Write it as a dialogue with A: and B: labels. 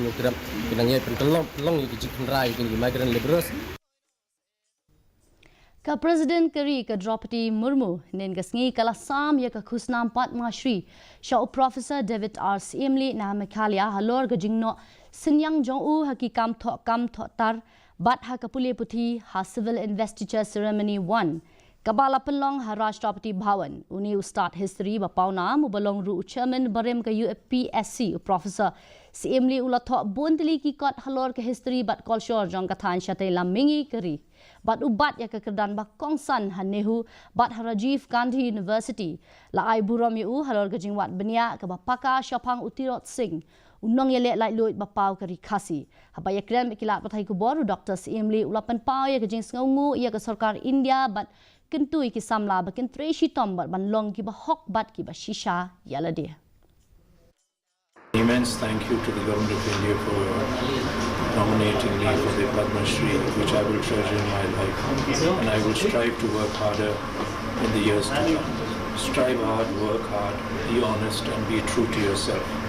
A: program pinangnya pentelong ikut rai ke migrant laborers.
B: Ka Presiden Keri ke Droupadi Murmu nen gasngi kala sam ya ka Khusnam Padma Shri Shau Professor David R. Syiemlieh na mekalia halor ga jingno sinyang jong u hakikam tho tar bat ha kapule puthi ha civil investiture ceremony 1 kabala pelong ha Rashtrapati Bhawan uni ustad history ba pauna mu balong ru chairman barem ka UPSC Professor Syiemlieh ula tho bontli ki kot halor ka history bat culture jong kathan shate lamingi keri bat ubat ya kekerdan ba kongsan hanehu bat Rajiv Gandhi University la ai buram yu halor gajing wat benia ka ba paka shapang utirot singh unong yele lai loit ba pau kari KHASI haba ya kran kilat pathai ku boru Dr. Syiemlieh ulapan pau ya gajing sngongu ya ka sarkar India bat kentui ki samla ba kentre shitom bat ban long ki ba hok bat ki ba shisha yala dia.
C: Immense thank you to the Government of India for nominating me for the Padma Shri, which I will treasure in my life, and I will strive to work harder in the years to come. Strive hard, work hard, be honest, and be true to yourself.